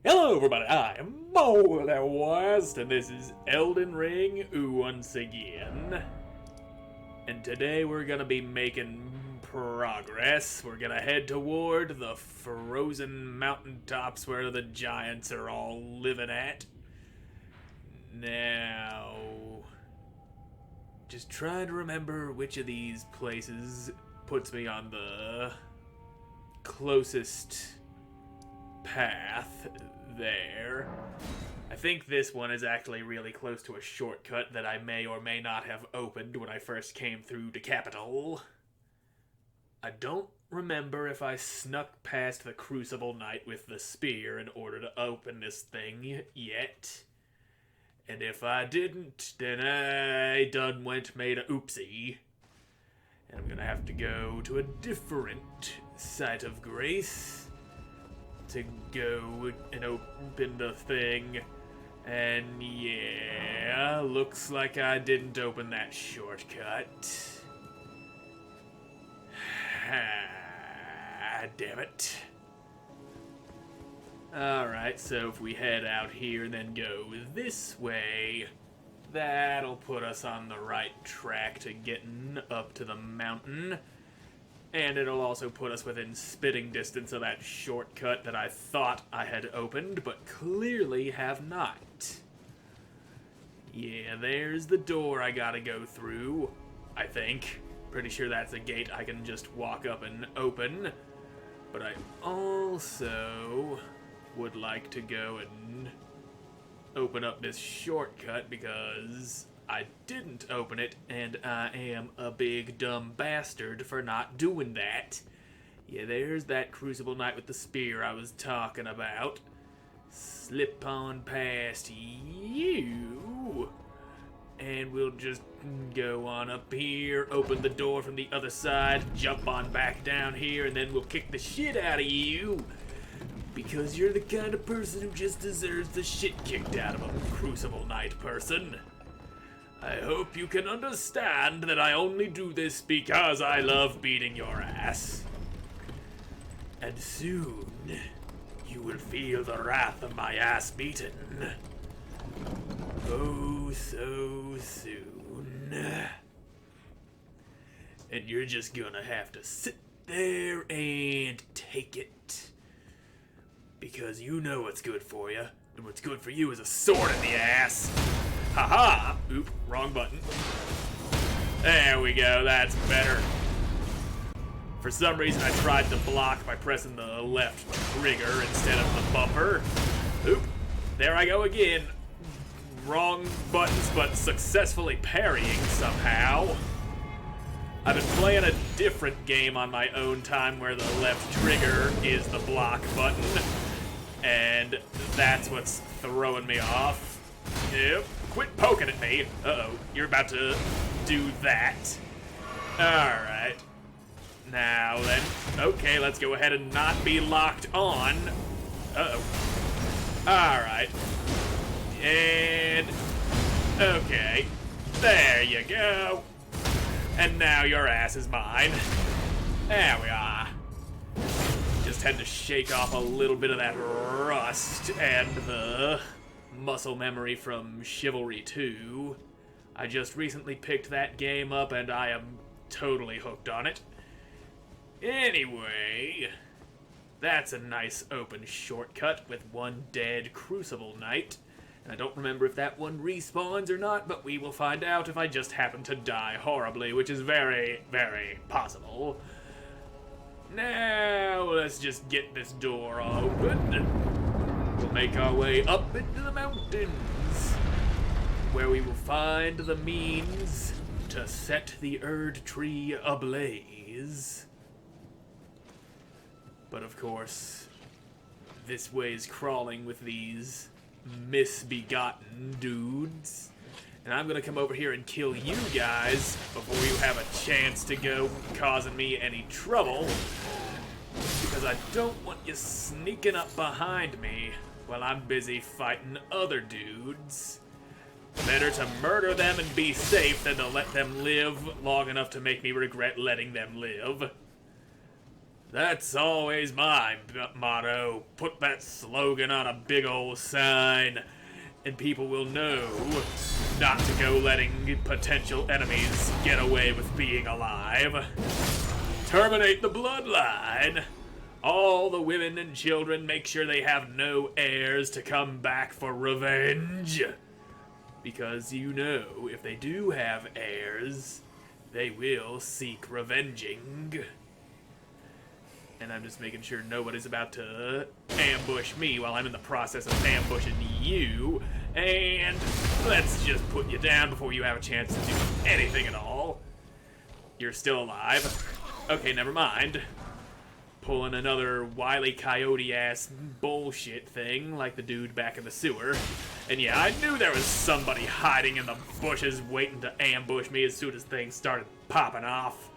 Hello everybody, I am Moldy West, and this is Elden Ring once again. And today we're gonna be making progress. We're gonna head toward the frozen mountaintops where the giants are all living at. Now, just trying to remember which of these places puts me on the closest path there. I think this one is actually really close to a shortcut that I may or may not have opened when I first came through the capital. I don't remember if I snuck past the Crucible Knight with the spear in order to open this thing yet. And if I didn't, then I done made a oopsie. And I'm gonna have to go to a different site of grace to go and open the thing. And yeah, looks like I didn't open that shortcut. Damn it. Alright, so if we head out here and then go this way, that'll put us on the right track to getting up to the mountain. And it'll also put us within spitting distance of that shortcut that I thought I had opened, but clearly have not. Yeah, there's the door I gotta go through, I think. Pretty sure that's a gate I can just walk up and open. But I also would like to go and open up this shortcut because I didn't open it, and I am a big dumb bastard for not doing that. Yeah, there's that Crucible Knight with the spear I was talking about. Slip on past you, and we'll just go on up here, open the door from the other side, jump on back down here, and then we'll kick the shit out of you. Because you're the kind of person who just deserves the shit kicked out of a Crucible Knight person. I hope you can understand that I only do this because I love beating your ass. And soon, you will feel the wrath of my ass beaten. Oh, so soon. And you're just gonna have to sit there and take it. Because you know what's good for you, and what's good for you is a sword in the ass. Haha! Oop, wrong button. There we go, that's better. For some reason I tried to block by pressing the left trigger instead of the bumper. Oop, there I go again. Wrong buttons, but successfully parrying somehow. I've been playing a different game on my own time where the left trigger is the block button, and that's what's throwing me off. Yep. Quit poking at me. Uh-oh, you're about to do that. Alright. Now then. Okay, let's go ahead and not be locked on. Uh-oh. Alright. And... okay. There you go. And now your ass is mine. There we are. Just had to shake off a little bit of that rust and the muscle memory from Chivalry 2. I just recently picked that game up and I am totally hooked on it. Anyway, that's a nice open shortcut with one dead Crucible Knight. And I don't remember if that one respawns or not, but we will find out if I just happen to die horribly, which is very, very possible. Now, let's just get this door open. We'll make our way up into the mountains, where we will find the means to set the Erdtree ablaze. But of course, this way's crawling with these misbegotten dudes. And I'm gonna come over here and kill you guys before you have a chance to go causing me any trouble. Because I don't want you sneaking up behind me while I'm busy fighting other dudes. Better to murder them and be safe than to let them live long enough to make me regret letting them live. That's always my motto. Put that slogan on a big old sign, and people will know not to go letting potential enemies get away with being alive. Terminate the bloodline. All the women and children, make sure they have no heirs to come back for revenge. Because you know, if they do have heirs, they will seek revenging. And I'm just making sure nobody's about to ambush me while I'm in the process of ambushing you. And let's just put you down before you have a chance to do anything at all. You're still alive. Okay, never mind. Pulling another Wile E. Coyote-ass bullshit thing like the dude back in the sewer. And yeah, I knew there was somebody hiding in the bushes waiting to ambush me as soon as things started popping off.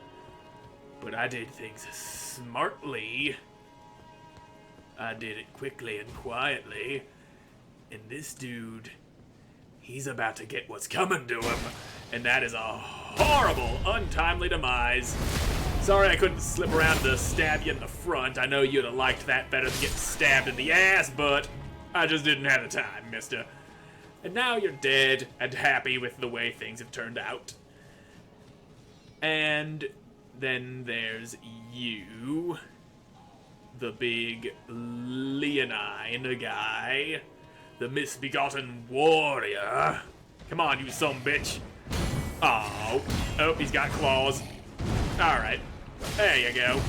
But I did things smartly. I did it quickly and quietly. And this dude, he's about to get what's coming to him. And that is a horrible, untimely demise. Sorry I couldn't slip around to stab you in the front. I know you'd have liked that better than getting stabbed in the ass, but I just didn't have the time, mister. And now you're dead and happy with the way things have turned out. And then there's you, the big leonine guy, the misbegotten warrior. Come on, you sumbitch. Oh, he's got claws. Alright, there you go.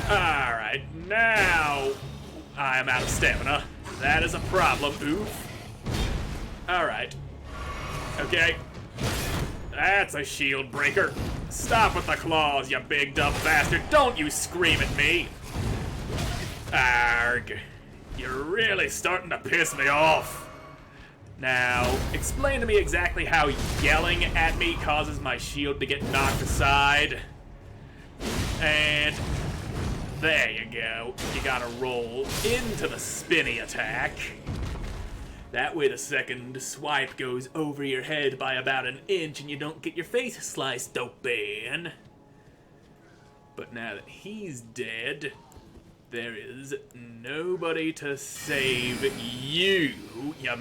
Alright, now I'm out of stamina. That is a problem. Oof. Alright. Okay. That's a shield breaker. Stop with the claws, you big dumb bastard. Don't you scream at me. Arg. You're really starting to piss me off. Now, explain to me exactly how yelling at me causes my shield to get knocked aside. And there you go. You gotta roll into the spinny attack. That way the second swipe goes over your head by about an inch and you don't get your face sliced open. But now that he's dead, there is nobody to save you, you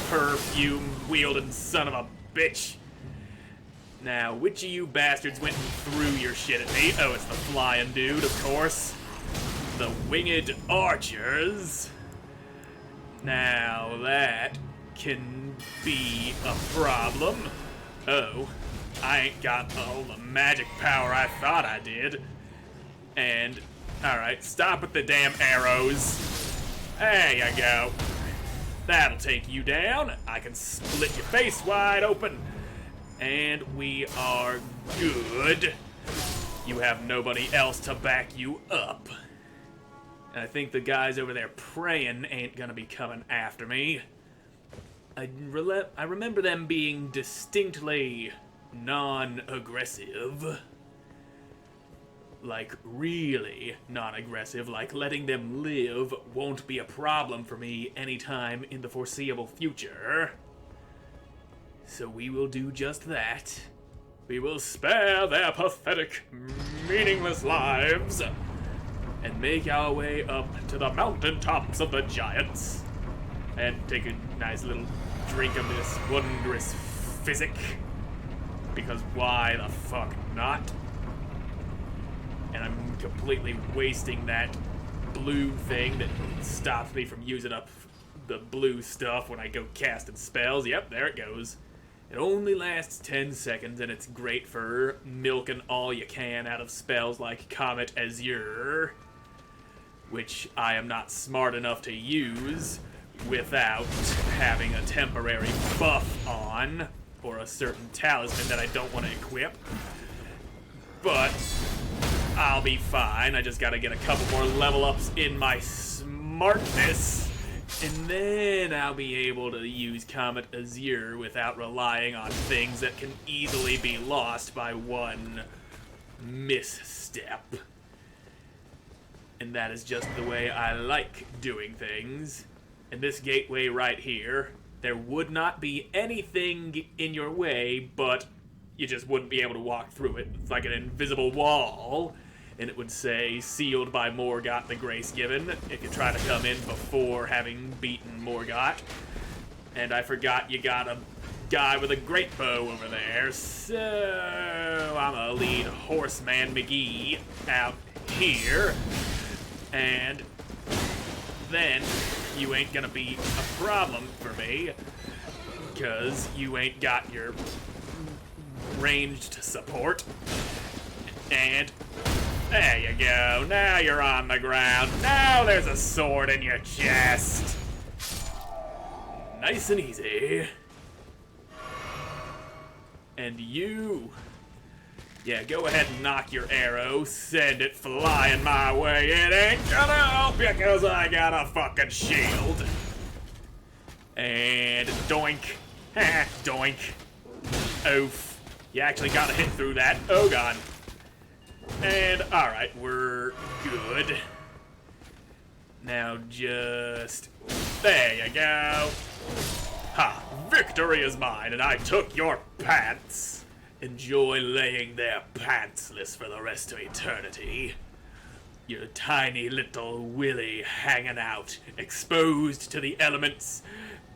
perfume-wielding son of a bitch. Now, which of you bastards went and threw your shit at me? Oh, it's the flying dude, of course. The winged archers. Now, that can be a problem. Oh, I ain't got all the magic power I thought I did. And, alright, stop with the damn arrows. There you go. That'll take you down. I can split your face wide open. And we are good. You have nobody else to back you up. And I think the guys over there praying ain't gonna be coming after me. I remember them being distinctly non-aggressive. Like, really non-aggressive, like letting them live won't be a problem for me anytime in the foreseeable future. So we will do just that. We will spare their pathetic, meaningless lives and make our way up to the mountaintops of the giants and take a nice little drink of this wondrous physic. Because why the fuck not? And I'm completely wasting that blue thing that stops me from using up the blue stuff when I go casting spells. Yep, there it goes. It only lasts 10 seconds, and it's great for milking all you can out of spells like Comet Azure, which I am not smart enough to use without having a temporary buff on, or a certain talisman that I don't want to equip. But I'll be fine. I just gotta get a couple more level ups in my smartness, and then I'll be able to use Comet Azure without relying on things that can easily be lost by one misstep. And that is just the way I like doing things. And this gateway right here, there would not be anything in your way, but you just wouldn't be able to walk through it. It's like an invisible wall. and it would say, sealed by Morgott the Grace Given, if you try to come in before having beaten Morgott. And I forgot you got a guy with a great bow over there, so I'm gonna lead Horseman McGee out here, and then you ain't gonna be a problem for me, because you ain't got your ranged support. And there you go, now you're on the ground, now there's a sword in your chest. Nice and easy. And you, yeah, go ahead and knock your arrow, send it flying my way. It ain't gonna help you because I got a fucking shield. And doink, doink, oof. You actually got a hit through that, oh god. And alright, we're good. Now just, there you go. Ha! Victory is mine, and I took your pants. Enjoy laying there pantsless for the rest of eternity. Your tiny little willy hanging out, exposed to the elements.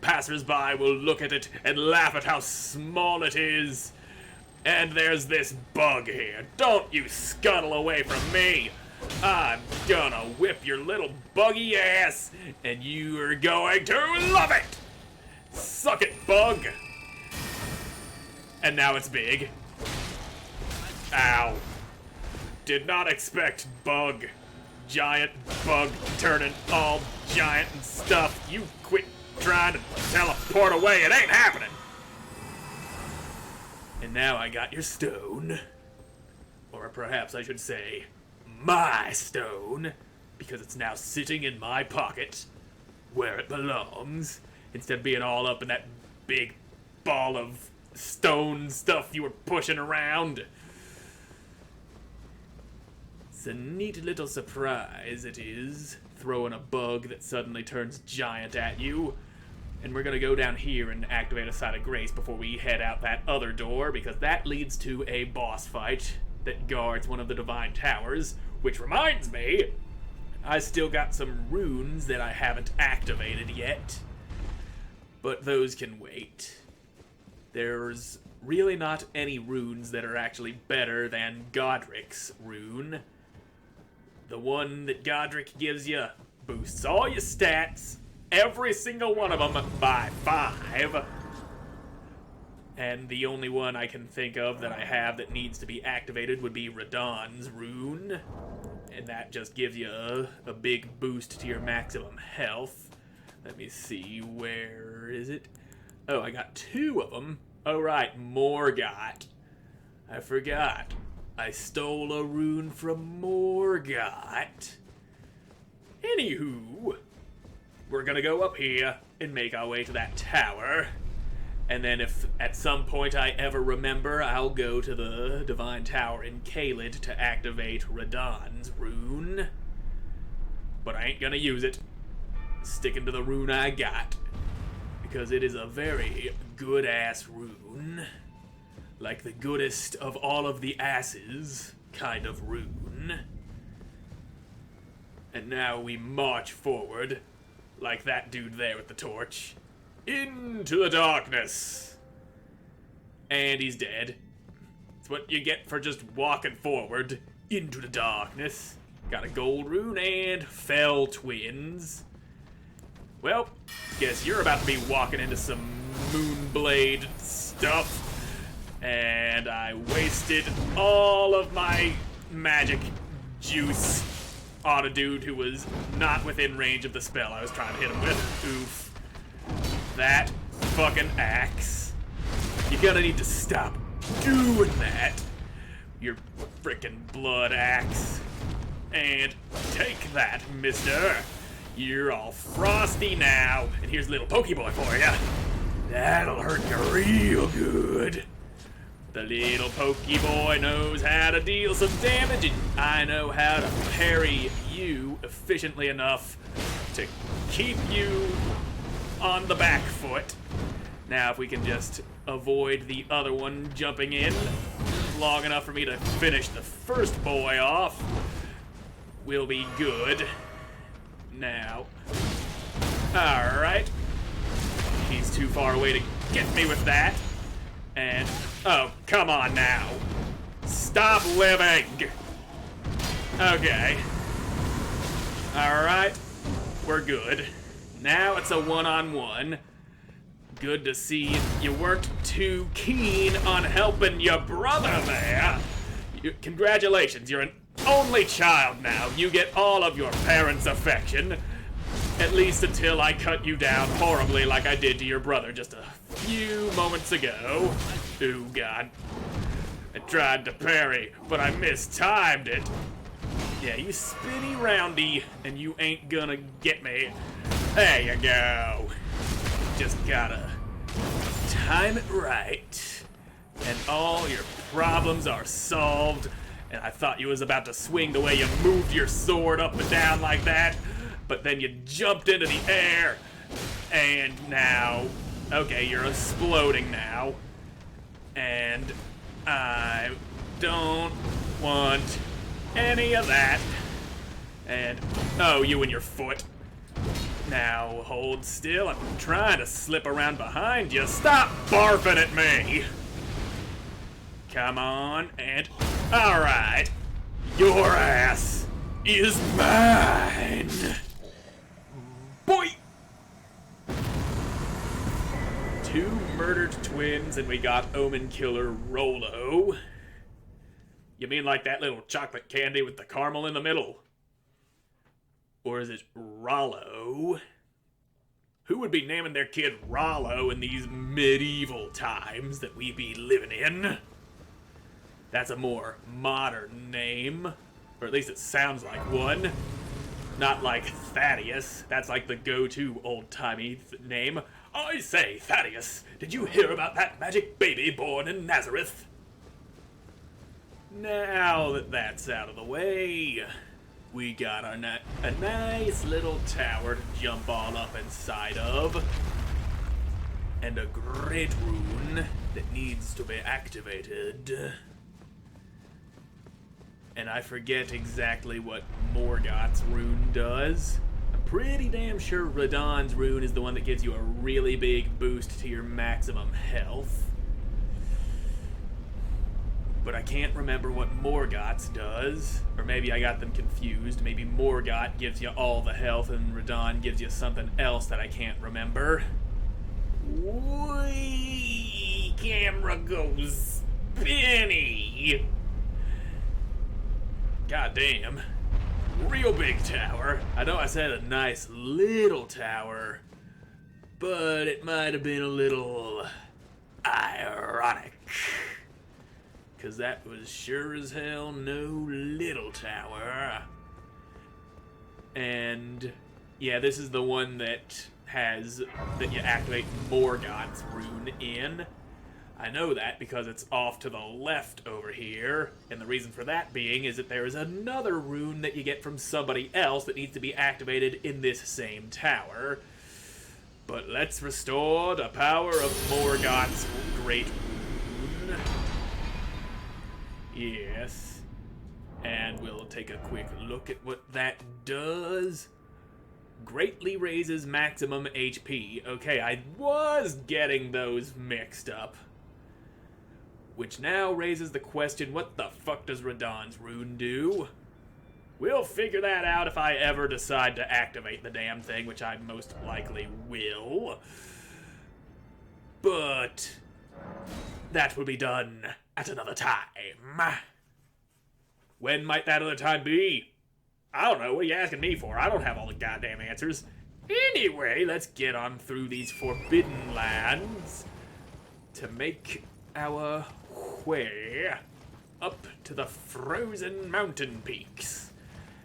Passers-by will look at it and laugh at how small it is. And there's this bug here. Don't you scuttle away from me. I'm gonna whip your little buggy ass, and you are going to love it. Suck it, bug! And now it's big. Ow. Did not expect bug. Giant bug turning all giant and stuff. You quit trying to teleport away. It ain't happening. And now I got your stone. Or perhaps I should say, my stone. Because it's now sitting in my pocket, where it belongs. Instead of being all up in that big ball of stone stuff you were pushing around. It's a neat little surprise, it is. Throwing a bug that suddenly turns giant at you. And we're gonna go down here and activate a Site of Grace before we head out that other door, because that leads to a boss fight that guards one of the Divine Towers. Which reminds me, I still got some runes that I haven't activated yet. But those can wait. There's really not any runes that are actually better than Godric's rune. The one that Godric gives you boosts all your stats, every single one of them, by 5. And the only one I can think of that I have that needs to be activated would be Radahn's rune. And that just gives you a big boost to your maximum health. Let me see, where is it? Oh, I got 2 of them. Oh, right, Morgott. I forgot. I stole a rune from Morgott. Anywho, we're gonna go up here and make our way to that tower. And then if at some point I ever remember, I'll go to the Divine Tower in Caelid to activate Radahn's rune. But I ain't gonna use it. Sticking to the rune I got, because it is a very good-ass rune. Like the goodest of all of the asses kind of rune. And now we march forward, like that dude there with the torch, into the darkness. And he's dead. It's what you get for just walking forward into the darkness. Got a gold rune and fell twins. Well, guess you're about to be walking into some Moonblade stuff. And I wasted all of my magic juice on a dude who was not within range of the spell I was trying to hit him with. Oof. That fucking axe. You're gonna need to stop doing that. Your frickin' blood axe. And take that, mister. You're all frosty now, and here's a little Pokeboy for you. That'll hurt you real good. The little Pokeboy knows how to deal some damage, and I know how to parry you efficiently enough to keep you on the back foot. Now, if we can just avoid the other one jumping in long enough for me to finish the first boy off, will be good. Now. Alright. He's too far away to get me with that. And, oh, come on now. Stop living! Okay. Alright. We're good. Now it's a one-on-one. Good to see you weren't too keen on helping your brother there. Congratulations, you're an only child now. You get all of your parents' affection. At least until I cut you down horribly like I did to your brother just a few moments ago. Oh, God. I tried to parry, but I mistimed it. Yeah, you spinny roundy, and you ain't gonna get me. There you go. Just gotta time it right, and all your problems are solved. And I thought you was about to swing the way you moved your sword up and down like that, but then you jumped into the air, and now, okay, you're exploding now, and I don't want any of that. And, oh, you and your foot. Now, hold still. I'm trying to slip around behind you. Stop barfing at me! Come on, and... Alright. Your ass is mine! Boy! 2 murdered twins, and we got Omen Killer Rolo. You mean like that little chocolate candy with the caramel in the middle? Or is it Rollo? Who would be naming their kid Rollo in these medieval times that we be living in? That's a more modern name. Or at least it sounds like one. Not like Thaddeus. That's like the go-to old-timey name. I say, Thaddeus, did you hear about that magic baby born in Nazareth? Now that that's out of the way, we got a nice little tower to jump all up inside of. And a great rune that needs to be activated. And I forget exactly what Morgoth's rune does. I'm pretty damn sure Radahn's rune is the one that gives you a really big boost to your maximum health. But I can't remember what Morgoth's does. Or maybe I got them confused. Maybe Morgoth gives you all the health and Radahn gives you something else that I can't remember. Whee! Camera goes spinny! God damn. Real big tower. I know I said a nice little tower, but it might have been a little ironic. 'Cause that was sure as hell no little tower. And yeah, this is the one that you activate Morgoth's rune in. I know that because it's off to the left over here, and the reason for that being is that there is another rune that you get from somebody else that needs to be activated in this same tower. But let's restore the power of Morgoth's great rune. Yes. And we'll take a quick look at what that does. Greatly raises maximum HP. Okay, I was getting those mixed up. Which now raises the question, what the fuck does Radahn's rune do? We'll figure that out if I ever decide to activate the damn thing, which I most likely will. But that will be done at another time. When might that other time be? I don't know, what are you asking me for? I don't have all the goddamn answers. Anyway, let's get on through these forbidden lands to make our way up to the frozen mountain peaks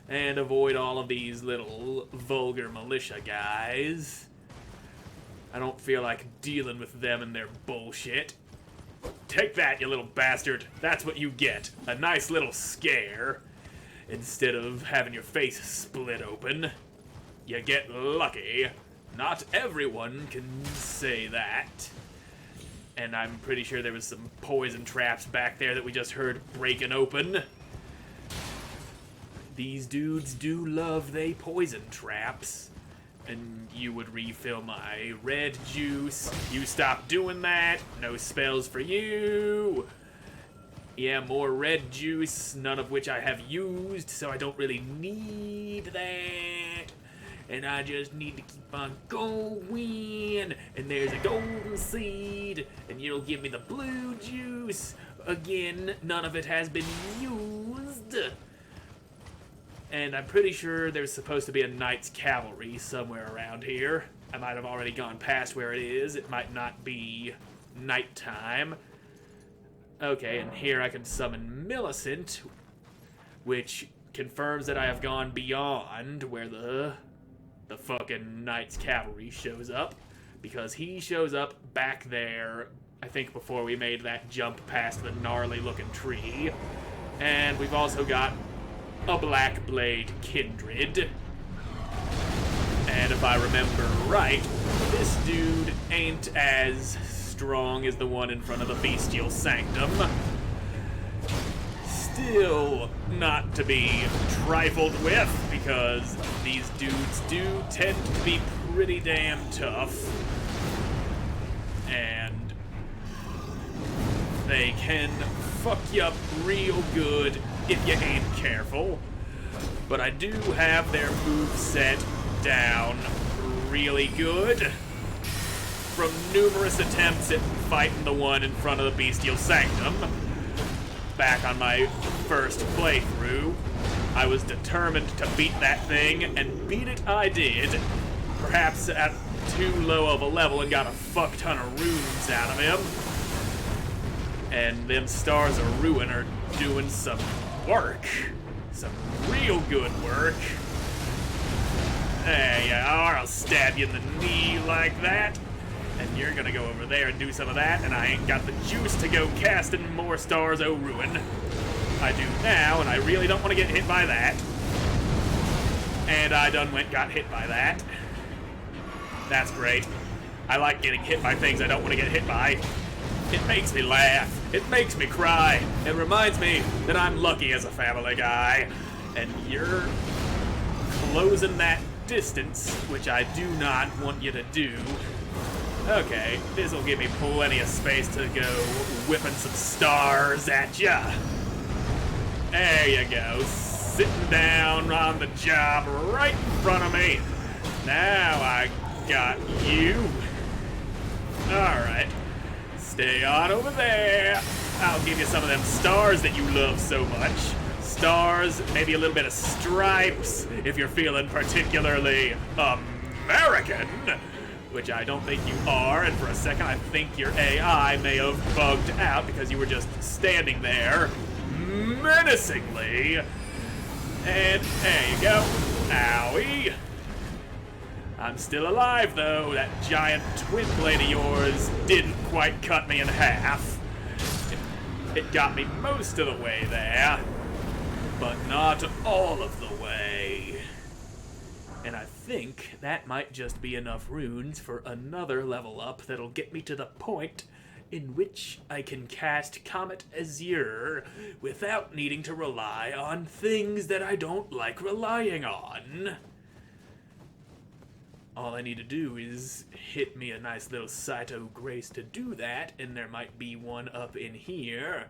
and avoid all of these little vulgar militia guys. I don't feel like dealing with them and their bullshit. Take that, you little bastard. That's what you get. A nice little scare. Instead of having your face split open. You get lucky. Not everyone can say that. And I'm pretty sure there was some poison traps back there that we just heard breaking open. these dudes do love they poison traps. And you would refill my red juice. You stop doing that. No spells for you. Yeah, more red juice, none of which I have used, so I don't really need that. And I just need to keep on going. And there's a golden seed, and you'll give me the blue juice. Again, none of it has been used. And I'm pretty sure there's supposed to be a Knight's Cavalry somewhere around here. I might have already gone past where it is. It might not be nighttime. Okay, and here I can summon Millicent, which confirms that I have gone beyond where the fucking Knight's Cavalry shows up, because he shows up back there, I think before we made that jump past the gnarly looking tree. And we've also got a Black Blade Kindred. And if I remember right, this dude ain't as strong as the one in front of the Bestial Sanctum. Still not to be trifled with, because these dudes do tend to be pretty damn tough. And they can fuck you up real good if you ain't careful. But I do have their moveset down really good from numerous attempts at fighting the one in front of the Bestial Sanctum. Back on my first playthrough, I was determined to beat that thing, and beat it I did. Perhaps at too low of a level, and got a fuck ton of runes out of him. And them Stars of Ruin are doing some work. Some real good work. There you are, I'll stab you in the knee like that. And you're gonna go over there and do some of that, and I ain't got the juice to go casting more Stars o' Ruin. I do now, and I really don't want to get hit by that. And I got hit by that. That's great. I like getting hit by things I don't want to get hit by. It makes me laugh. It makes me cry. It reminds me that I'm lucky as a family guy. And you're closing that distance, which I do not want you to do. Okay, this'll give me plenty of space to go whipping some stars at ya. There you go, sitting down on the job right in front of me. Now I got you. Alright, stay on over there. I'll give you some of them stars that you love so much. Stars, maybe a little bit of stripes, if you're feeling particularly American. Which I don't think you are, and for a second I think your AI may have bugged out because you were just standing there menacingly. And there you go. Owie. I'm still alive though. That giant twin blade of yours didn't quite cut me in half. It got me most of the way there, but not all of the way. And I think that might just be enough runes for another level up that'll get me to the point in which I can cast Comet Azure without needing to rely on things that I don't like relying on. All I need to do is hit me a nice little Saito Grace to do that, and there might be one up in here,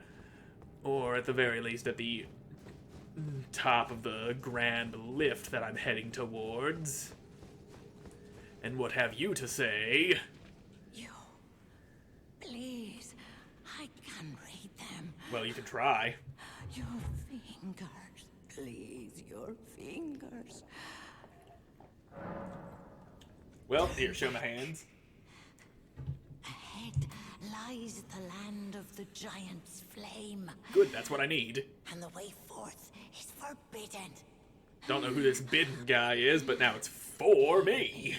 or at the very least at the top of the grand lift that I'm heading towards. And what have you to say? You, please, I can read them. Well, you can try. Your fingers, please, your fingers. Well, here, show my hands. Ahead lies the land of the giant's flame. Good, that's what I need. And the way forth is forbidden. Don't know who this bidden guy is, but now it's for me.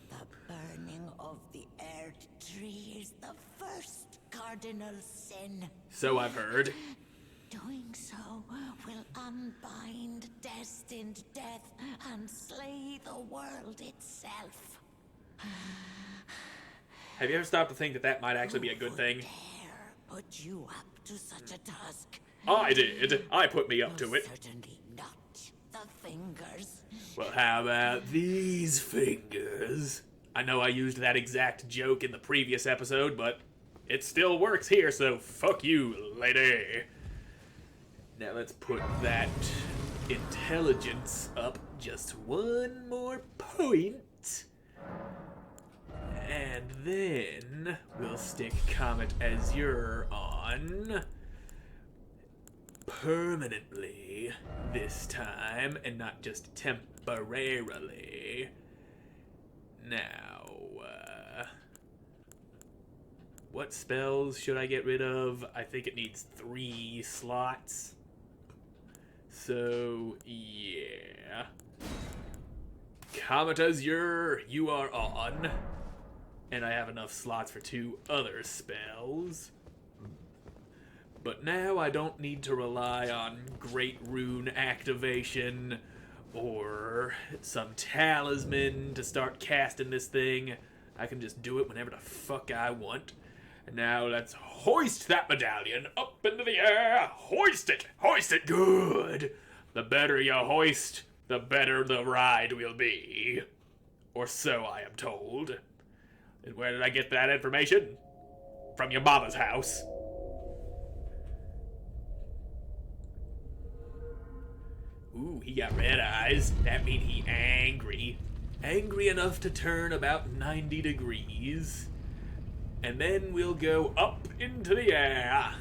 The burning of the Erdtree is the first cardinal sin. So I've heard. Doing so will unbind destined death and slay the world itself. Have you ever stopped to think that that might actually be a good thing? Dare put you up to such a task? I did. I put me up to it. Certainly fingers. Well, how about these fingers? I know I used that exact joke in the previous episode, but it still works here, so fuck you, lady. Now let's put that intelligence up just one more point. And then we'll stick Comet Azure on permanently this time, and not just temporarily. Now, what spells should I get rid of? I think it needs 3 slots. So, yeah. Comet Azure, you are on. And I have enough slots for 2 other spells. But now I don't need to rely on Great Rune activation or some talisman to start casting this thing. I can just do it whenever the fuck I want. And now let's hoist that medallion up into the air. Hoist it! Hoist it good! The better you hoist, the better the ride will be. Or so I am told. And where did I get that information? From your mama's house. Ooh, he got red eyes. That means he angry. Angry enough to turn about 90 degrees. And then we'll go up into the air.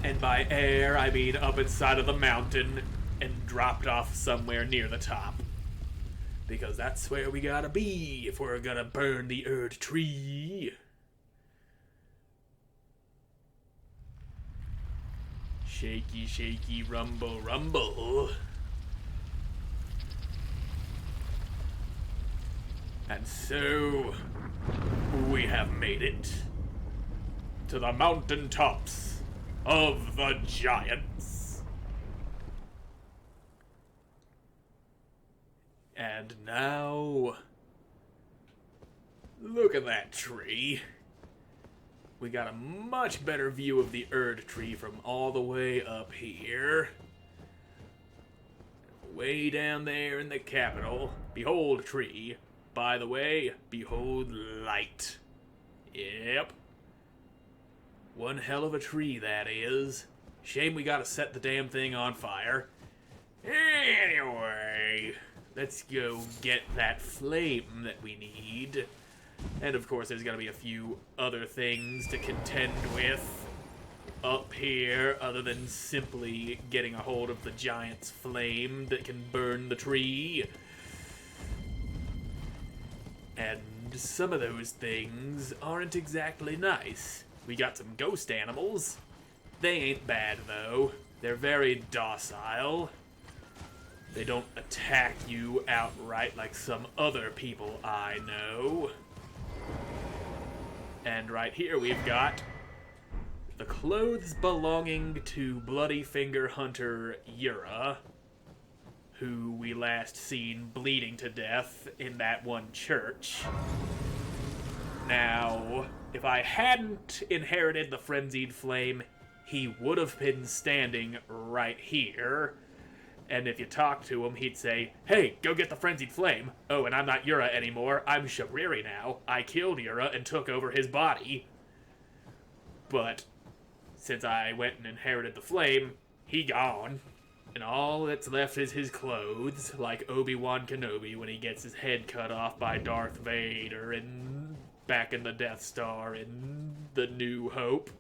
And by air, I mean up inside of the mountain and dropped off somewhere near the top. Because that's where we gotta be if we're gonna burn the Erdtree. Shaky, shaky, rumble, rumble. And so, we have made it to the mountaintops of the giants. And now, look at that tree. We got a much better view of the Erdtree from all the way up here. Way down there in the capital, behold tree. By the way, behold light. Yep. One hell of a tree, that is. Shame we gotta set the damn thing on fire. Anyway, let's go get that flame that we need. And of course, there's gotta be a few other things to contend with up here, other than simply getting a hold of the giant's flame that can burn the tree. And some of those things aren't exactly nice. We got some ghost animals. They ain't bad, though. They're very docile. They don't attack you outright like some other people I know. And right here we've got the clothes belonging to Bloody Finger Hunter Yura, who we last seen bleeding to death in that one church. Now, if I hadn't inherited the Frenzied Flame, he would have been standing right here. And if you talk to him, he'd say, "Hey, go get the Frenzied Flame. Oh, and I'm not Yura anymore. I'm Shabriri now. I killed Yura and took over his body." But since I went and inherited the flame, he gone. And all that's left is his clothes, like Obi-Wan Kenobi when he gets his head cut off by Darth Vader and back in the Death Star in The New Hope.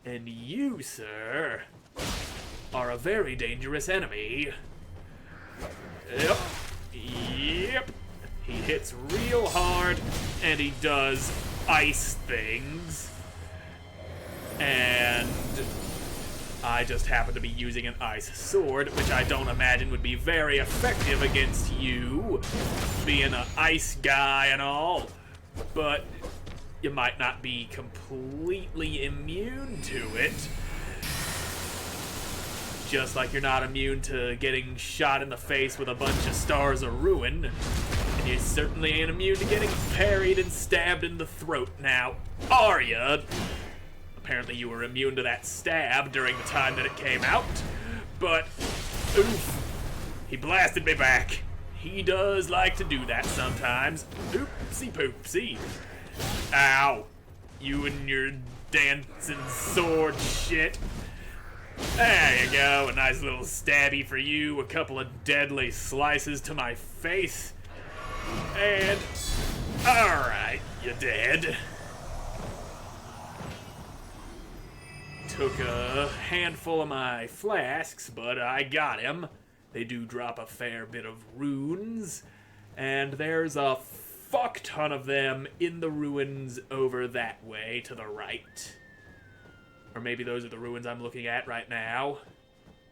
And you, sir, are a very dangerous enemy. Yep. Yep. He hits real hard, and he does ice things. And I just happen to be using an ice sword, which I don't imagine would be very effective against you, being an ice guy and all. But you might not be completely immune to it. Just like you're not immune to getting shot in the face with a bunch of stars of ruin. And you certainly ain't immune to getting parried and stabbed in the throat now, are ya? Apparently you were immune to that stab during the time that it came out. but oof, he blasted me back. He does like to do that sometimes. Oopsie poopsie. Ow. You and your dancing sword shit. There you go, a nice little stabby for you, a couple of deadly slices to my face. And, alright, you're dead. Took a handful of my flasks, but I got him. They do drop a fair bit of runes, and there's a fuck ton of them in the ruins over that way to the right. Or maybe those are the ruins I'm looking at right now.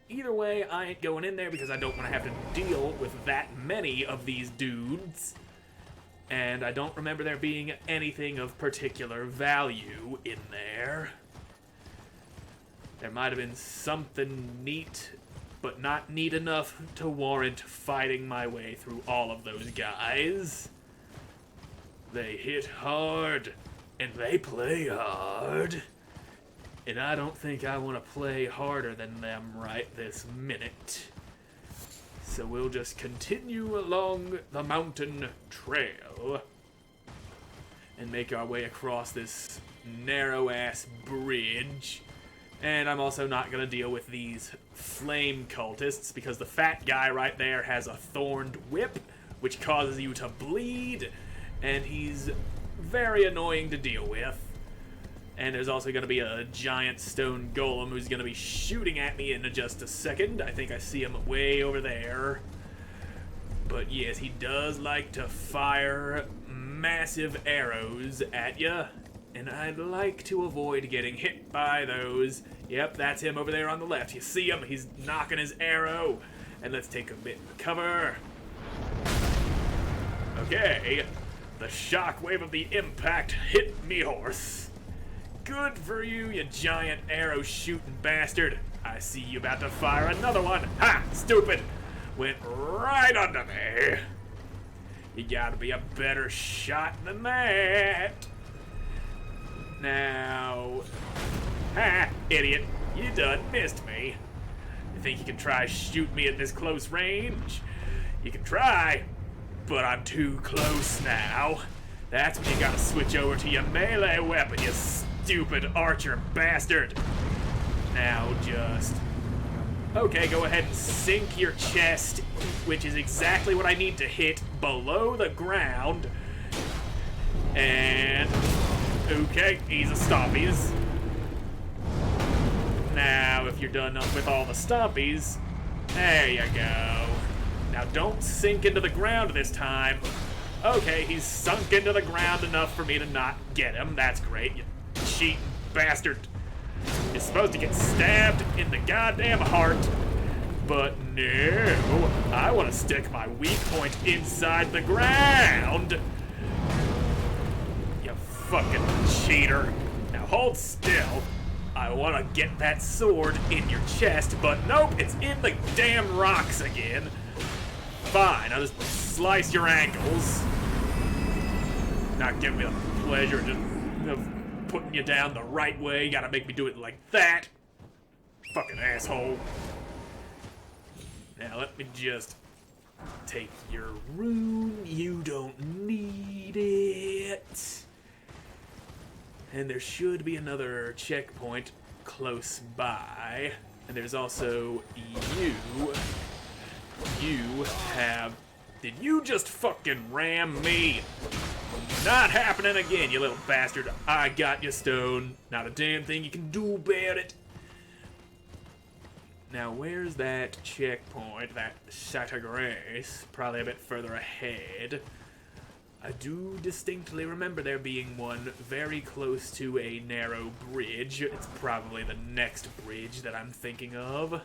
Either way, I ain't going in there because I don't want to have to deal with that many of these dudes. And I don't remember there being anything of particular value in there. There might have been something neat, but not neat enough to warrant fighting my way through all of those guys. They hit hard, and they play hard. And I don't think I want to play harder than them right this minute. So we'll just continue along the mountain trail and make our way across this narrow-ass bridge. And I'm also not going to deal with these flame cultists because the fat guy right there has a thorned whip, which causes you to bleed, and he's very annoying to deal with. And there's also going to be a giant stone golem who's going to be shooting at me in just a second. I think I see him way over there. But yes, he does like to fire massive arrows at you. And I'd like to avoid getting hit by those. Yep, that's him over there on the left. You see him? He's knocking his arrow. And let's take a bit of cover. Okay. The shockwave of the impact hit me horse. Good for you, you giant arrow-shooting bastard. I see you about to fire another one. Ha! Stupid! Went right under me. You gotta be a better shot than that. Now... Ha! Idiot. You done missed me. You think you can try shoot me at this close range? You can try, but I'm too close now. That's when you gotta switch over to your melee weapon, you stupid archer bastard. Now just... Okay, go ahead and sink your chest, which is exactly what I need to hit below the ground. And... Okay, ease of stompies. Now, if you're done up with all the stompies, there you go. Now don't sink into the ground this time. Okay, he's sunk into the ground enough for me to not get him. That's great, you cheating bastard. You're supposed to get stabbed in the goddamn heart. But no, I want to stick my weak point inside the ground. You fucking cheater. Now hold still. I want to get that sword in your chest, but nope, it's in the damn rocks again. Fine, I'll just slice your ankles. Not giving me the pleasure of putting you down the right way. You gotta make me do it like that. Fucking asshole. Now let me just take your rune. You don't need it. And there should be another checkpoint close by. And there's also you. You have... Did you just fucking ram me? Not happening again, you little bastard. I got your stone. Not a damn thing you can do about it. Now, where's that checkpoint? That Shatter Grace? Probably a bit further ahead. I do distinctly remember there being one very close to a narrow bridge. It's probably the next bridge that I'm thinking of.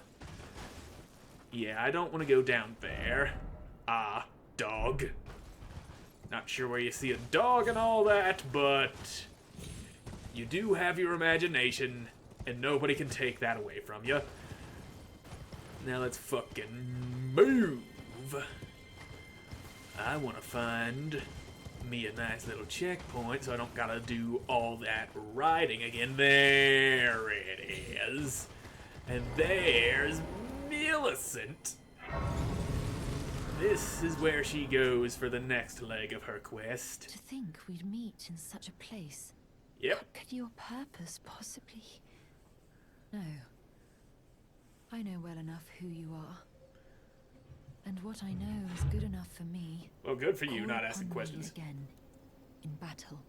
Yeah, I don't want to go down there. Ah, dog. Not sure where you see a dog and all that, but you do have your imagination, and nobody can take that away from you. Now let's fucking move. I want to find me a nice little checkpoint so I don't gotta do all that riding again. There it is. And there's me. Millicent. This is where she goes for the next leg of her quest. To think we'd meet in such a place. Yep. What could your purpose possibly... No. I know well enough who you are. And what I know is good enough for me. Well, good for you, Call not asking upon me questions. again, in battle.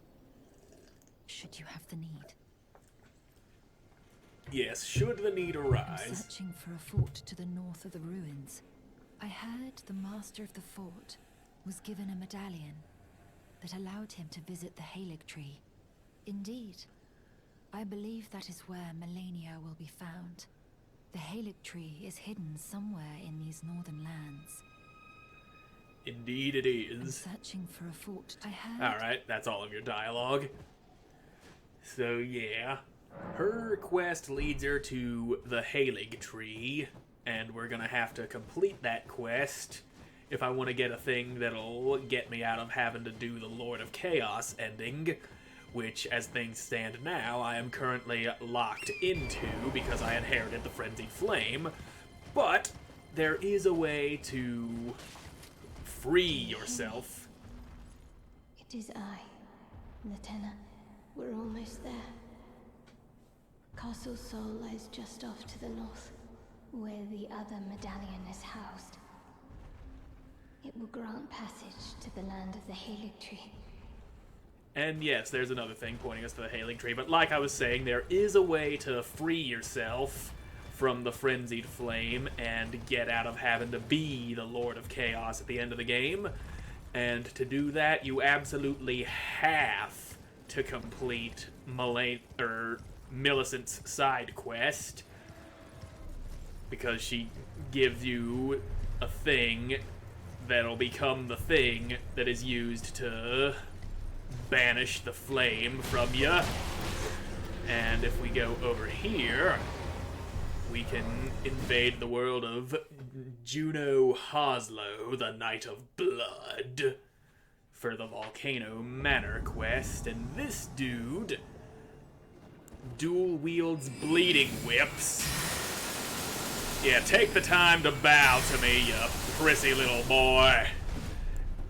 Should you have the need. Yes, should the need I'm arise. searching for a fort to the north of the ruins. I heard the master of the fort was given a medallion that allowed him to visit the Erdtree. Indeed, I believe that is where Melania will be found. The Erdtree is hidden somewhere in these northern lands. Indeed it I'm is. searching for a fort. I heard... Alright, that's all of your dialogue. So, yeah. Her quest leads her to the Erdtree, and we're gonna have to complete that quest if I want to get a thing that'll get me out of having to do the Lord of Chaos ending, which, as things stand now, I am currently locked into because I inherited the Frenzied Flame, but there is a way to free yourself. It is I, Lieutenant. We're almost there. Castle Sol lies just off to the north, where the other medallion is housed. It will grant passage to the land of the Erdtree. And yes, there's another thing pointing us to the Erdtree, but like I was saying, there is a way to free yourself from the Frenzied Flame and get out of having to be the Lord of Chaos at the end of the game. And to do that, you absolutely have to complete Millicent's side quest, because she gives you a thing that'll become the thing that is used to banish the flame from you. And if we go over here, we can invade the world of Juno Hoslow, the Knight of Blood, for the Volcano Manor quest. And this dude dual wields bleeding whips. Yeah, take the time to bow to me, you prissy little boy.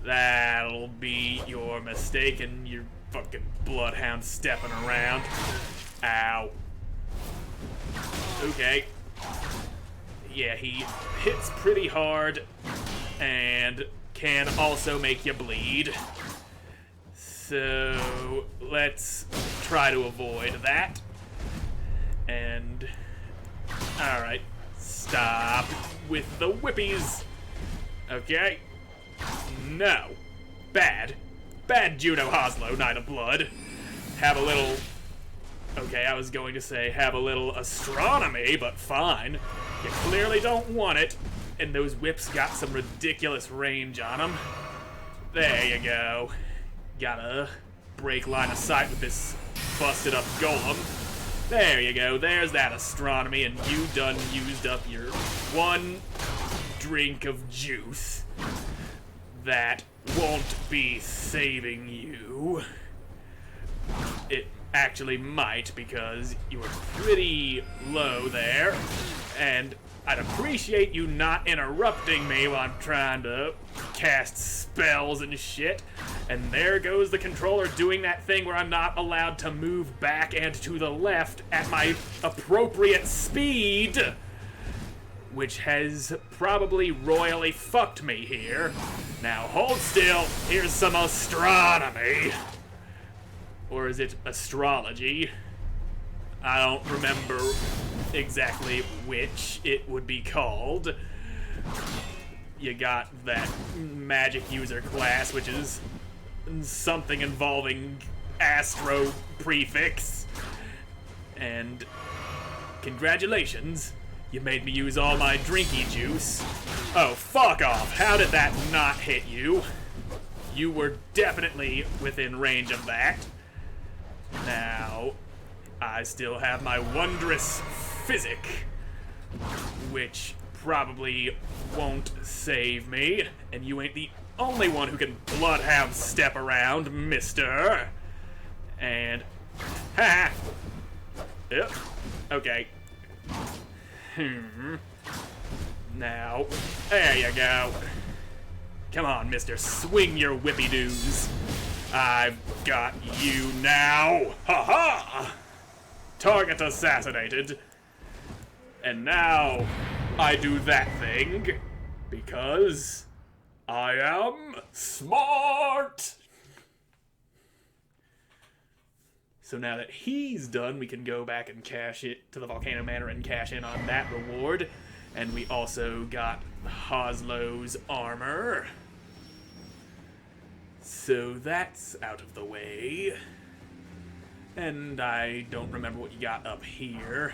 That'll be your mistake, and your fucking bloodhound stepping around. Ow. Okay. Yeah, he hits pretty hard and can also make you bleed. So let's try to avoid that. And alright, stop with the whippies. Okay. No. Bad. Bad Juno Hoslow, Knight of Blood. Have a little... Okay, I was going to say have a little astronomy, but fine. You clearly don't want it. And those whips got some ridiculous range on them. There you go. Gotta break line of sight with this busted up golem. There you go. There's that astronomy, and you done used up your one drink of juice. That won't be saving you. It actually might, because you were pretty low there, and I'd appreciate you not interrupting me while I'm trying to cast spells and shit. And there goes the controller doing that thing where I'm not allowed to move back and to the left at my appropriate speed, which has probably royally fucked me here. Now hold still, here's some astronomy. Or is it astrology? I don't remember exactly which it would be called. You got that magic user class, which is something involving astro prefix. And congratulations, you made me use all my drinky juice. Oh, fuck off. How did that not hit you? You were definitely within range of that. Now, I still have my wondrous physic, which probably won't save me, and you ain't the only one who can bloodhound step around, mister. And, ha! Yep. Okay. Now, there you go. Come on, mister, swing your whippy-doos. I've got you now. Ha-ha! Target assassinated. And now, I do that thing, because I am smart! So now that he's done, we can go back and cash it to the Volcano Manor and cash in on that reward. And we also got Hoslow's armor. So that's out of the way. And I don't remember what you got up here.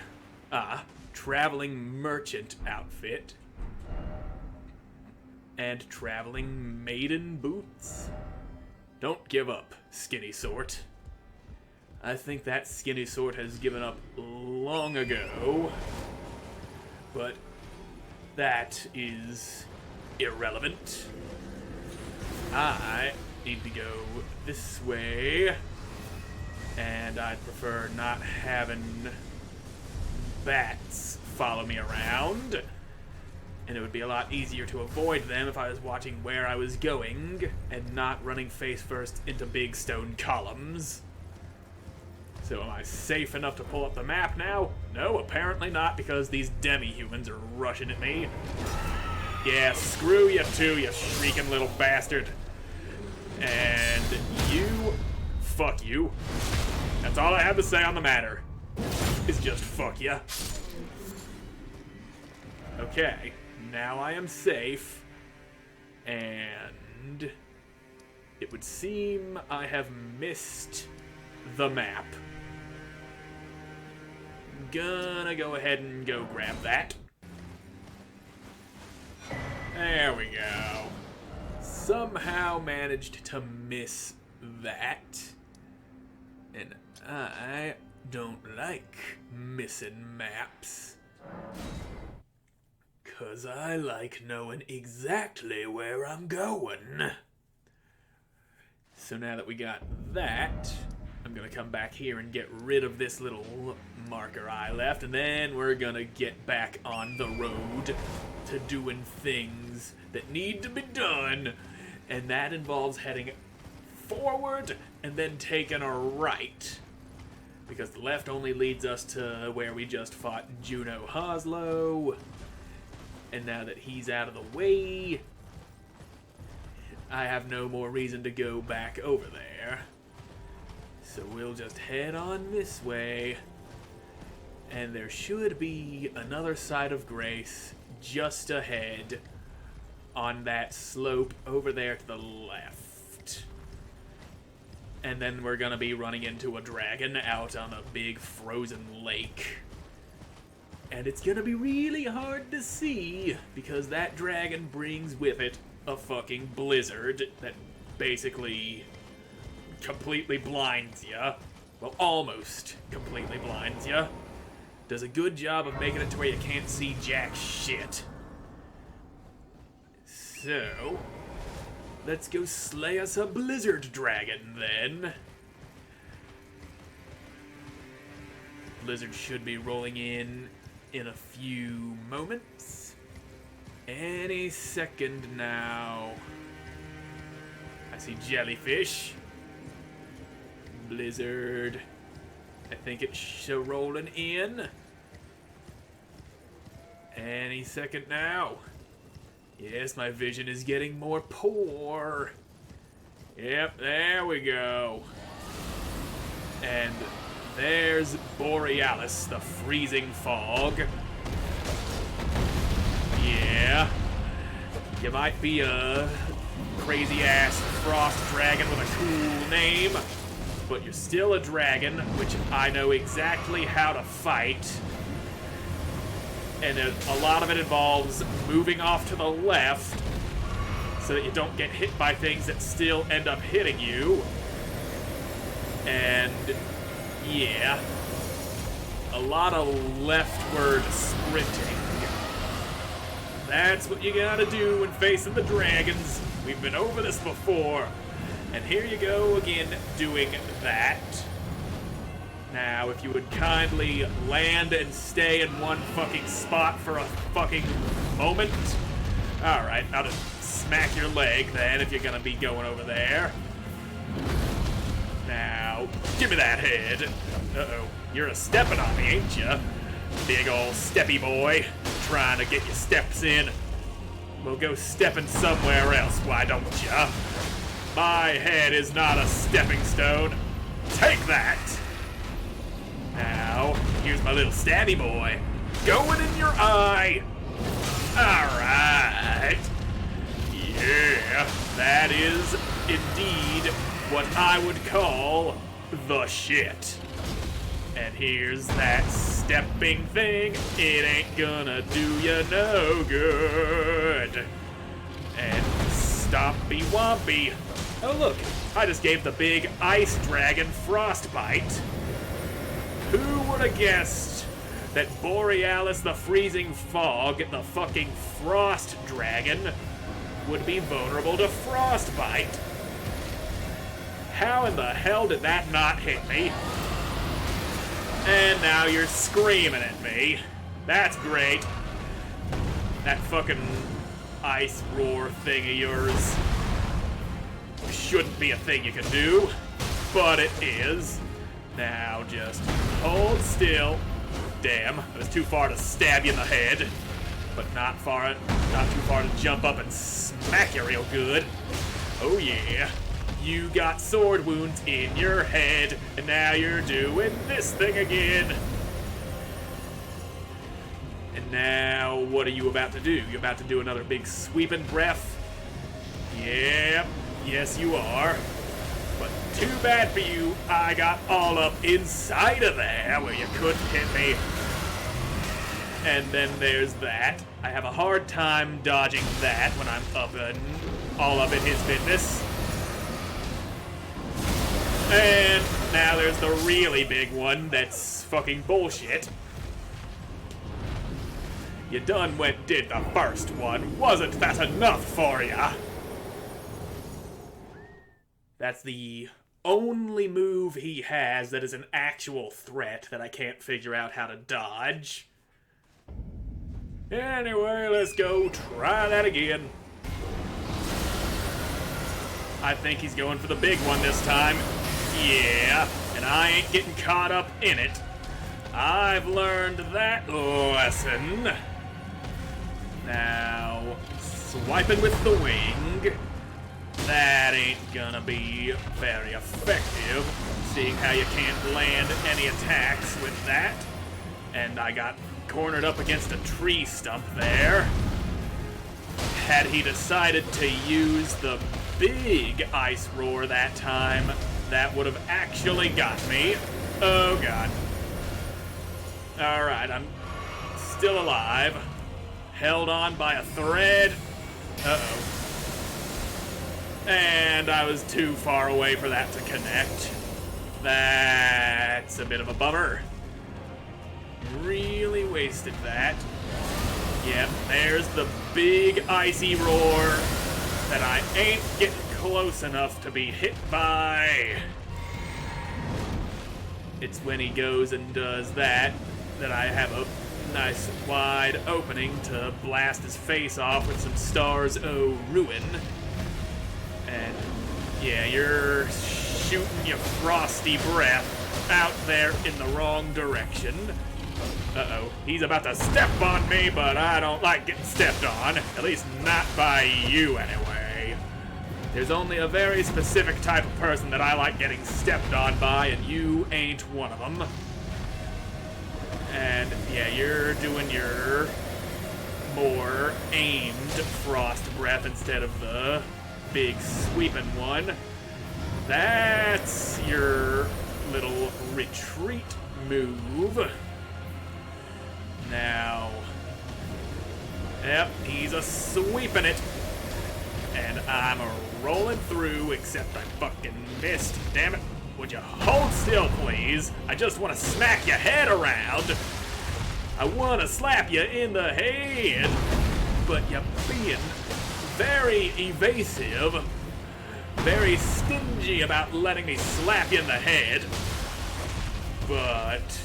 Traveling merchant outfit. And traveling maiden boots. Don't give up, skinny sort. I think that skinny sort has given up long ago. But that is irrelevant. I need to go this way. And I'd prefer not having bats follow me around. And it would be a lot easier to avoid them if I was watching where I was going and not running face first into big stone columns. So am I safe enough to pull up the map now? No, apparently not, because these demi-humans are rushing at me. Yeah, screw you too, you shrieking little bastard. And you... fuck you. That's all I have to say on the matter. Is just fuck ya. Okay, now I am safe. And... it would seem I have missed the map. Gonna go ahead and go grab that. There we go. Somehow managed to miss that. And I don't like missing maps. 'Cause I like knowing exactly where I'm going. So now that we got that, I'm gonna come back here and get rid of this little marker I left, and then we're gonna get back on the road to doing things that need to be done, and that involves heading forward and then taking a right, because the left only leads us to where we just fought Juno Hoslow, and now that he's out of the way, I have no more reason to go back over there. So we'll just head on this way, and there should be another side of grace just ahead on that slope over there to the left. And then we're gonna be running into a dragon out on a big frozen lake. And it's gonna be really hard to see, because that dragon brings with it a fucking blizzard that basically completely blinds ya. Well, almost completely blinds ya. Does a good job of making it to where you can't see jack shit. So, let's go slay us a blizzard dragon then. Blizzard should be rolling in a few moments. Any second now. I see jellyfish. Blizzard. I think it's rolling in. Any second now. Yes, my vision is getting more poor. Yep, there we go. And there's Borealis, the freezing fog. Yeah. You might be a crazy-ass frost dragon with a cool name, but you're still a dragon, which I know exactly how to fight. And a lot of it involves moving off to the left so that you don't get hit by things that still end up hitting you. And yeah, a lot of leftward sprinting. That's what you gotta do when facing the dragons. We've been over this before. And here you go again doing that. Now, if you would kindly land and stay in one fucking spot for a fucking moment. Alright, I'll just smack your leg then if you're gonna be going over there. Now, give me that head. Uh-oh, you're a-stepping on me, ain't ya? Big ol' steppy boy, trying to get your steps in. We'll go stepping somewhere else, why don't ya? My head is not a stepping stone. Take that! Now, here's my little stabby boy. Going in your eye! Alright. Yeah, that is indeed what I would call the shit. And here's that stepping thing. It ain't gonna do you no good. And stompy wompy. Oh look, I just gave the big ice dragon frostbite. Who would have guessed that Borealis the freezing fog, the fucking frost dragon, would be vulnerable to frostbite? How in the hell did that not hit me? And now you're screaming at me. That's great. That fucking ice roar thing of yours shouldn't be a thing you can do, but it is. Now just hold still. Damn, I was too far to stab you in the head, but not too far to jump up and smack you real good. Oh yeah. You got sword wounds in your head, and now you're doing this thing again. And now, what are you about to do? You're about to do another big sweeping breath? Yep, yes you are. But too bad for you, I got all up inside of there where you couldn't hit me. And then there's that. I have a hard time dodging that when I'm all up in his business. And now there's the really big one that's fucking bullshit. You done did the first one. Wasn't that enough for ya? That's the only move he has that is an actual threat that I can't figure out how to dodge. Anyway, let's go try that again. I think he's going for the big one this time. Yeah, and I ain't getting caught up in it. I've learned that lesson. Now, swiping with the wing. That ain't gonna be very effective, seeing how you can't land any attacks with that. And I got cornered up against a tree stump there. Had he decided to use the big ice roar that time, that would have actually got me. Oh god. Alright, I'm still alive. Held on by a thread. Uh-oh. And I was too far away for that to connect. That's a bit of a bummer. Really wasted that. Yep, there's the big icy roar that I ain't getting close enough to be hit by. It's when he goes and does that I have a nice wide opening to blast his face off with some stars o' ruin. And yeah, you're shooting your frosty breath out there in the wrong direction. Uh-oh, he's about to step on me, but I don't like getting stepped on. At least not by you anyway. There's only a very specific type of person that I like getting stepped on by, and you ain't one of them. And yeah, you're doing your more aimed frost breath instead of the big sweeping one. That's your little retreat move. Now, yep, he's a sweeping it. And I'm a rolling through, except I fucking missed. Damn it. Would you hold still, please? I just want to smack your head around. I want to slap you in the head. But you're being very evasive, very stingy about letting me slap you in the head. But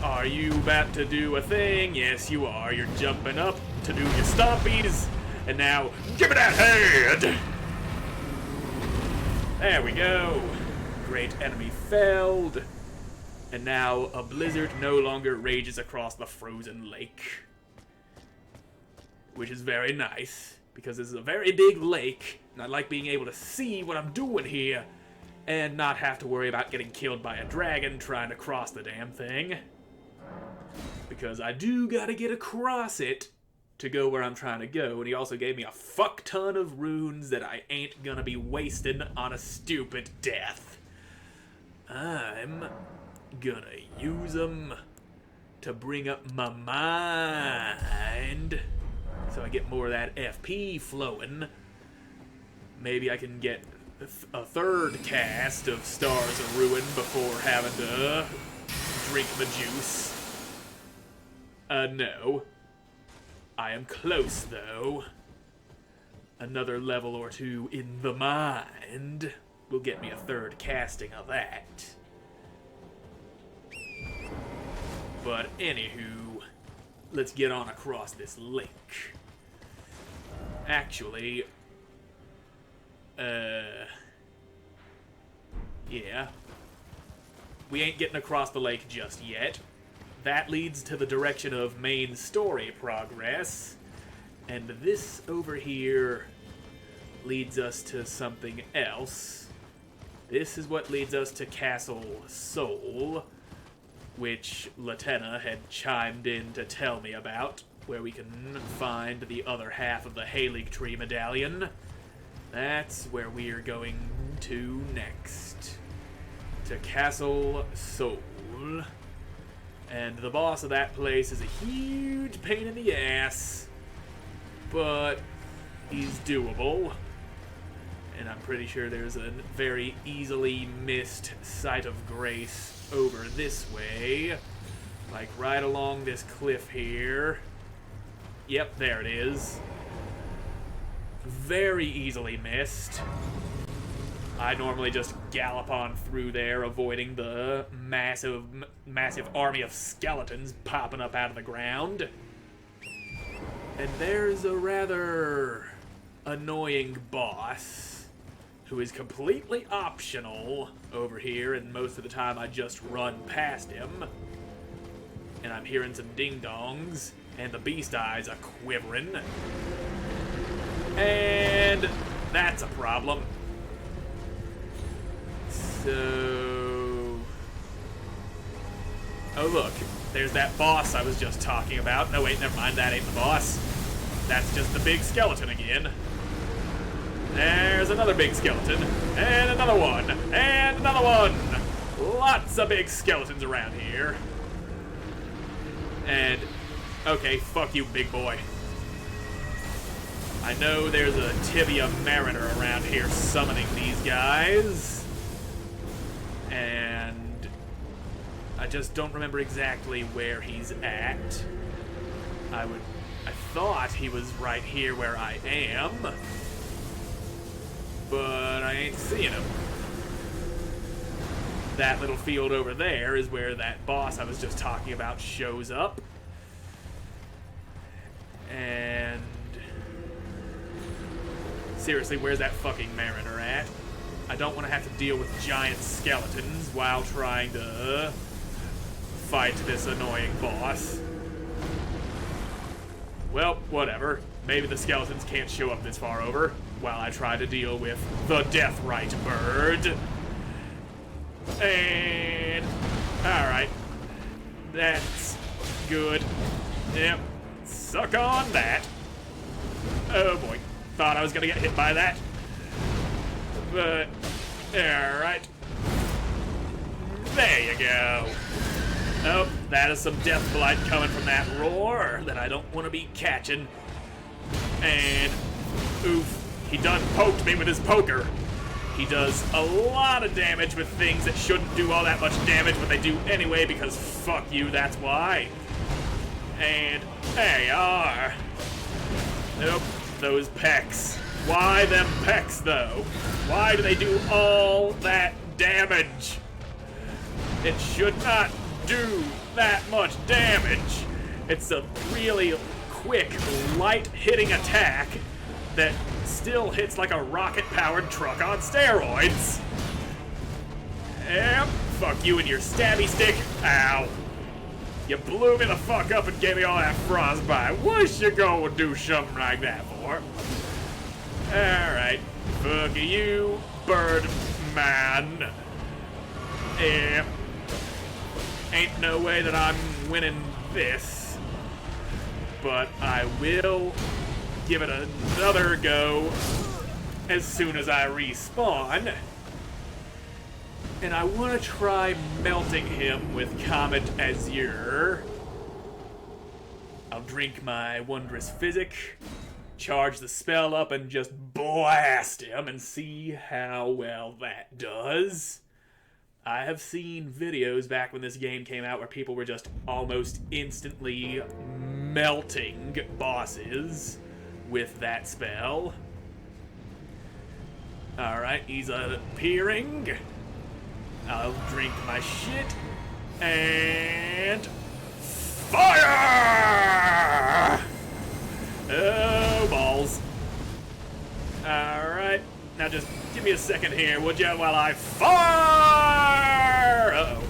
are you about to do a thing? Yes, you are. You're jumping up to do your stompies. And now, give me that head! There we go. Great enemy felled. And now a blizzard no longer rages across the frozen lake. Which is very nice, because this is a very big lake, and I like being able to see what I'm doing here, and not have to worry about getting killed by a dragon trying to cross the damn thing. Because I do gotta get across it to go where I'm trying to go, and he also gave me a fuck ton of runes that I ain't gonna be wasting on a stupid death. I'm gonna use them to bring up my mind, so I get more of that FP flowing. Maybe I can get a third cast of Stars of Ruin before having to drink the juice. No. I am close, though. Another level or two in the mind will get me a third casting of that. But anywho, let's get on across this lake. Actually, yeah. We ain't getting across the lake just yet. That leads to the direction of main story progress. And this over here leads us to something else. This is what leads us to Castle Sol, which Latenna had chimed in to tell me about, where we can find the other half of the Erdtree medallion. That's where we are going to next. To Castle Sol. And the boss of that place is a huge pain in the ass, but he's doable. And I'm pretty sure there's a very easily missed site of grace over this way. Like right along this cliff here. Yep, there it is. Very easily missed. I normally just gallop on through there, avoiding the massive army of skeletons popping up out of the ground. And there's a rather annoying boss who is completely optional over here, and most of the time I just run past him. And I'm hearing some ding-dongs, and the beast eyes are quivering. And that's a problem. So... oh look, there's that boss I was just talking about. No wait, never mind, that ain't the boss. That's just the big skeleton again. There's another big skeleton, and another one, and another one! Lots of big skeletons around here. And, okay, fuck you, big boy. I know there's a Tibia Mariner around here summoning these guys. And I just don't remember exactly where he's at. I thought he was right here where I am, but I ain't seeing him. That little field over there is where that boss I was just talking about shows up. And seriously, where's that fucking Mariner at? I don't want to have to deal with giant skeletons while trying to fight this annoying boss. Well, whatever. Maybe the skeletons can't show up this far over while I try to deal with the Deathrite bird. And... alright. That's good. Yep. Suck on that. Oh boy. Thought I was gonna get hit by that. But, alright. There you go. Oh, that is some death blight coming from that roar that I don't want to be catching. And, oof, he done poked me with his poker. He does a lot of damage with things that shouldn't do all that much damage, but they do anyway because fuck you, that's why. And there you are. Nope, those pecs. Why them pecs, though? Why do they do all that damage? It should not do that much damage. It's a really quick, light-hitting attack that still hits like a rocket-powered truck on steroids. Yep, fuck you and your stabby stick. Ow. You blew me the fuck up and gave me all that frostbite. What's you gonna do something like that for? Alright, fuck you, bird man. Yep. Ain't no way that I'm winning this. But I will give it another go as soon as I respawn. And I want to try melting him with Comet Azure. I'll drink my Wondrous Physic, charge the spell up, and just blast him and see how well that does. I have seen videos back when this game came out where people were just almost instantly melting bosses with that spell. Alright, he's appearing. I'll drink my shit and fire! Oh, balls. Alright, now just give me a second here, would you, while I fire! Uh-oh.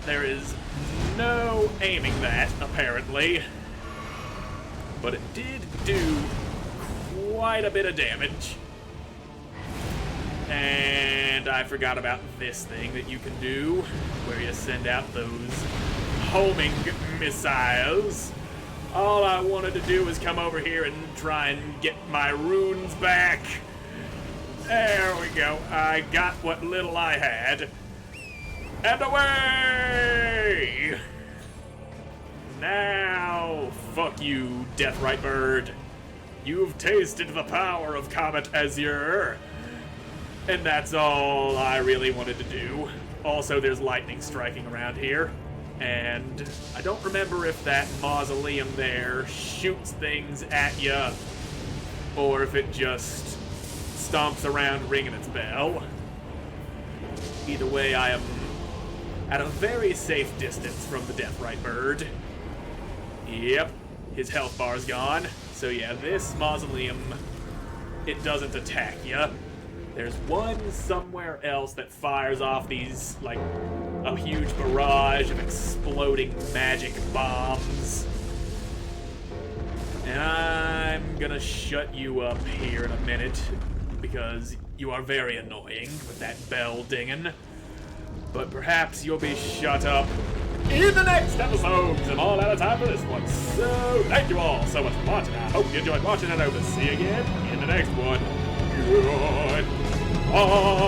There is no aiming that, apparently. But it did do quite a bit of damage. And I forgot about this thing that you can do, where you send out those homing missiles. All I wanted to do was come over here and try and get my runes back. There we go. I got what little I had. And away! Now, fuck you, Deathrite Bird. You've tasted the power of Comet Azure. And that's all I really wanted to do. Also, there's lightning striking around here. And I don't remember if that mausoleum there shoots things at you, or if it just stomps around ringing its bell. Either way, I am at a very safe distance from the Deathrite Bird. Yep, his health bar's gone. So yeah, this mausoleum, it doesn't attack you. There's one somewhere else that fires off these, like, a huge barrage of exploding magic bombs. And I'm gonna shut you up here in a minute, because you are very annoying with that bell dinging. But perhaps you'll be shut up in the next episode, because I'm all out of time for this one. So, thank you all so much for watching. I hope you enjoyed watching, and I will see you again in the next one. Good. Bye.